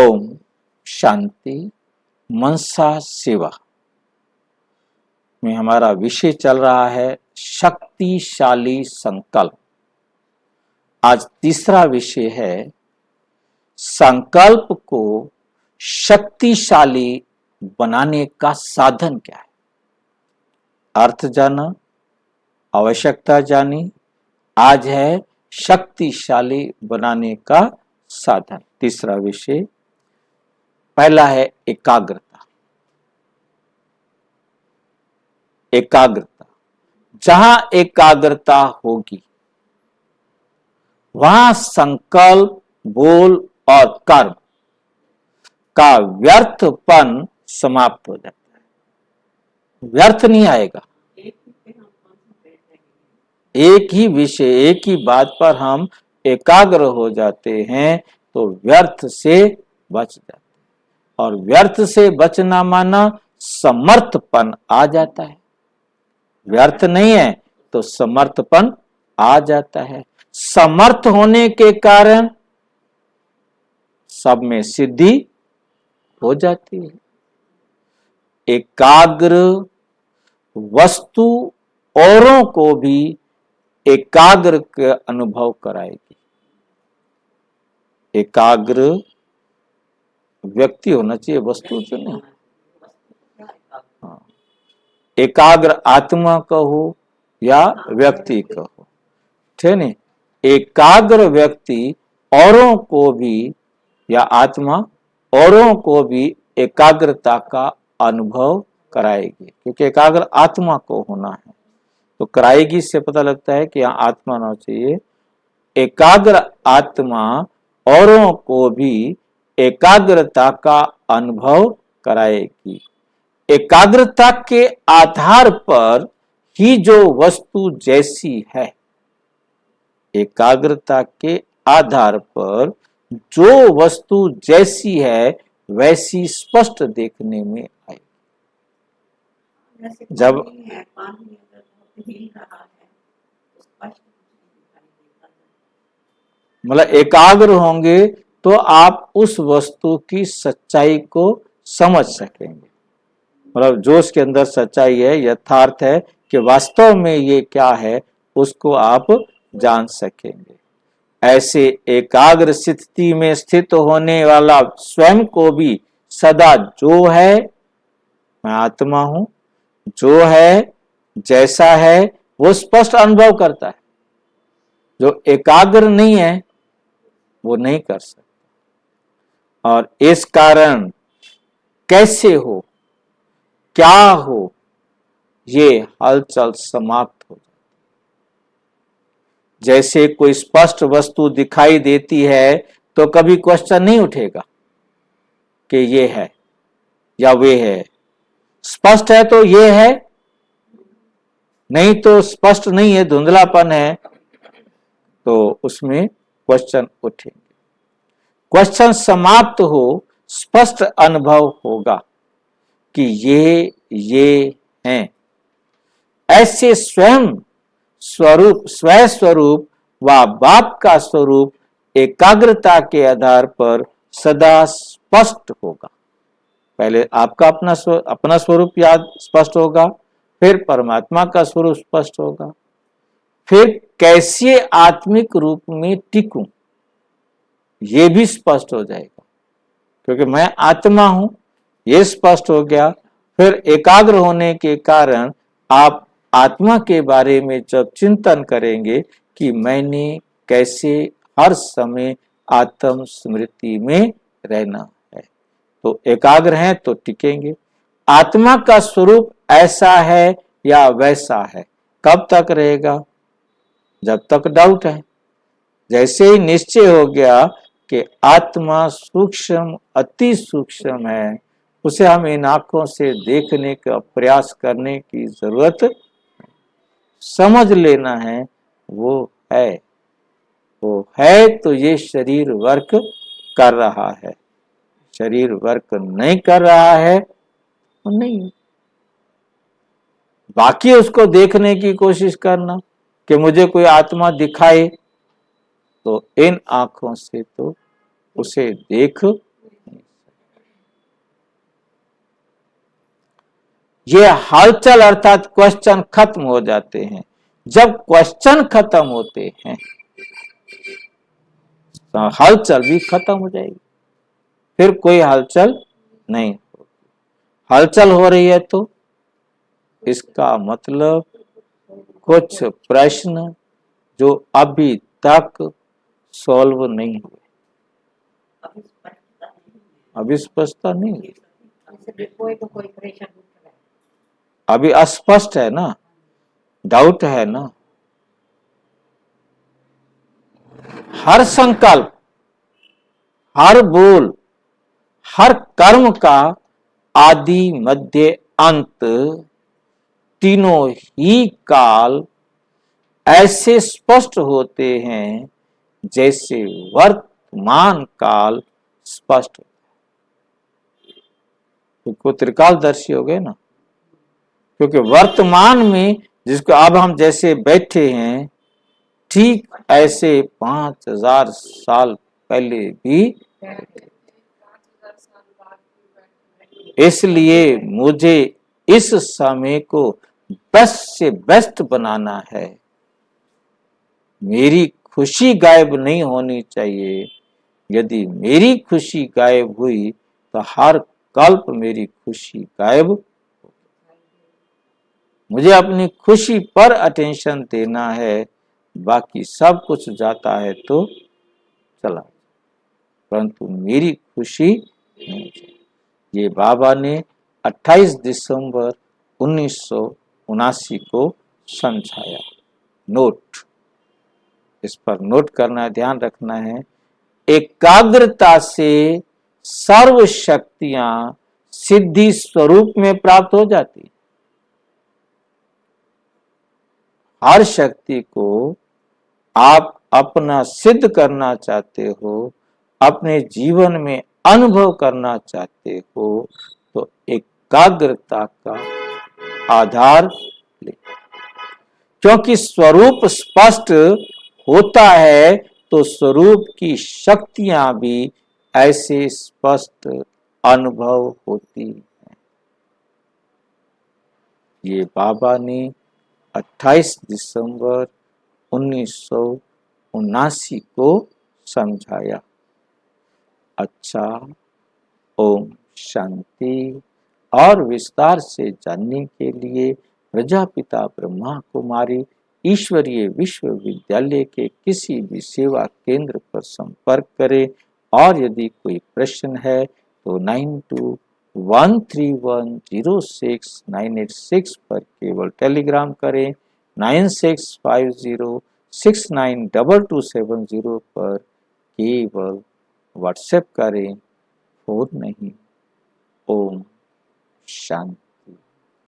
ओम शांति। मनसा सेवा में हमारा विषय चल रहा है शक्तिशाली संकल्प। आज तीसरा विषय है संकल्प को शक्तिशाली बनाने का साधन क्या है। अर्थ जाना, आवश्यकता जानी, आज है शक्तिशाली बनाने का साधन। तीसरा विषय, पहला है एकाग्रता। एकाग्रता, जहां एकाग्रता होगी वहां संकल्प, बोल और कर्म का व्यर्थपन समाप्त हो जाता है। व्यर्थ नहीं आएगा। एक ही विषय, एक ही बात पर हम एकाग्र हो जाते हैं तो व्यर्थ से बच जाते हैं। और व्यर्थ से बचना माना समर्थपन आ जाता है। व्यर्थ नहीं है तो समर्थपन आ जाता है। समर्थ होने के कारण सब में सिद्धि हो जाती है। एकाग्र वस्तु औरों को भी एकाग्र का अनुभव कराएगी। एकाग्र व्यक्ति होना चाहिए, वस्तु तो नहीं। एकाग्र आत्मा कहो या व्यक्ति कहो, ठीक नहीं। एकाग्र व्यक्ति औरों को भी या आत्मा औरों को भी एकाग्रता का अनुभव कराएगी, क्योंकि एकाग्र आत्मा को होना है तो कराएगी से पता लगता है कि यहाँ आत्मा होना चाहिए। एकाग्र आत्मा औरों को भी एकाग्रता का अनुभव कराएगी। एकाग्रता के आधार पर ही जो वस्तु जैसी है, एकाग्रता के आधार पर जो वस्तु जैसी है वैसी स्पष्ट देखने में आएगी। जब मतलब एकाग्र होंगे तो आप उस वस्तु की सच्चाई को समझ सकेंगे। मतलब जो उसके अंदर सच्चाई है, यथार्थ है कि वास्तव में ये क्या है, उसको आप जान सकेंगे। ऐसे एकाग्र स्थिति में स्थित होने वाला स्वयं को भी सदा जो है, मैं आत्मा हूं, जो है जैसा है वो स्पष्ट अनुभव करता है। जो एकाग्र नहीं है वो नहीं कर सकता। और इस कारण कैसे हो, क्या हो, ये हलचल समाप्त हो जाती। जैसे कोई स्पष्ट वस्तु दिखाई देती है तो कभी क्वेश्चन नहीं उठेगा कि ये है या वे है। स्पष्ट है तो ये है, नहीं तो स्पष्ट नहीं है, धुंधलापन है, तो उसमें क्वेश्चन उठेंगे। क्वेश्चन समाप्त हो, स्पष्ट अनुभव होगा कि ये हैं। ऐसे स्वयं स्वरूप, स्वरूप व बाप का स्वरूप एकाग्रता के आधार पर सदा स्पष्ट होगा। पहले आपका अपना स्वरूप याद स्पष्ट होगा, फिर परमात्मा का स्वरूप स्पष्ट होगा, फिर कैसे आत्मिक रूप में टिकूं ये भी स्पष्ट हो जाएगा, क्योंकि मैं आत्मा हूं ये स्पष्ट हो गया। फिर एकाग्र होने के कारण आप आत्मा के बारे में जब चिंतन करेंगे कि मैंने कैसे हर समय आत्म स्मृति में रहना है, तो एकाग्र हैं तो टिकेंगे। आत्मा का स्वरूप ऐसा है या वैसा है कब तक रहेगा? जब तक डाउट है। जैसे ही निश्चय हो गया कि आत्मा सूक्ष्म, अति सूक्ष्म है, उसे हम इन आंखों से देखने का प्रयास करने की जरूरत, समझ लेना है वो है। वो है तो ये शरीर वर्क कर रहा है, शरीर वर्क नहीं कर रहा है तो नहीं। बाकी उसको देखने की कोशिश करना कि मुझे कोई आत्मा दिखाए, तो इन आंखों से तो उसे देख नहीं सकते। ये हलचल अर्थात क्वेश्चन खत्म हो जाते हैं। जब क्वेश्चन खत्म होते हैं तो हलचल भी खत्म हो जाएगी, फिर कोई हलचल नहीं। हलचल हो रही है तो इसका मतलब कुछ प्रश्न जो अभी तक सॉल्व नहीं हुए, अभी स्पष्टता नहीं हुई, अभी अस्पष्ट है ना, डाउट है ना। हर संकल्प, हर बोल, हर कर्म का आदि मध्य अंत तीनों ही काल ऐसे स्पष्ट होते हैं जैसे वर्तमान काल स्पष्ट, तो त्रिकालदर्शी हो गए ना। क्योंकि वर्तमान में जिसको अब हम जैसे बैठे हैं, ठीक ऐसे 5000 साल पहले भी, इसलिए मुझे इस समय को बेस्ट से बेस्ट बनाना है। मेरी खुशी गायब नहीं होनी चाहिए। यदि मेरी खुशी गायब हुई तो हर कल्प मेरी खुशी गायब। मुझे अपनी खुशी पर अटेंशन देना है, बाकी सब कुछ जाता है तो चला, परंतु मेरी खुशी नहीं चाहिए। ये बाबा ने 28 दिसंबर 1979 को समझाया। नोट, इस पर नोट करना है, ध्यान रखना है। एकाग्रता से सर्व शक्तियां सिद्धि स्वरूप में प्राप्त हो जाती। हर शक्ति को आप अपना सिद्ध करना चाहते हो, अपने जीवन में अनुभव करना चाहते हो, तो एकाग्रता का आधार ले। क्योंकि स्वरूप स्पष्ट होता है तो स्वरूप की शक्तियां भी ऐसे स्पष्ट अनुभव होती हैं। ये बाबा ने 28 दिसंबर 1979 को समझाया। अच्छा, ओम शांति। और विस्तार से जानने के लिए प्रजापिता ब्रह्मा कुमारी ईश्वरीय विश्वविद्यालय के किसी भी सेवा केंद्र पर संपर्क करें। और यदि कोई प्रश्न है तो 9213106986 पर केवल टेलीग्राम करें। 9650692270 पर केवल व्हाट्सएप करें, फोन नहीं। ओम शांति।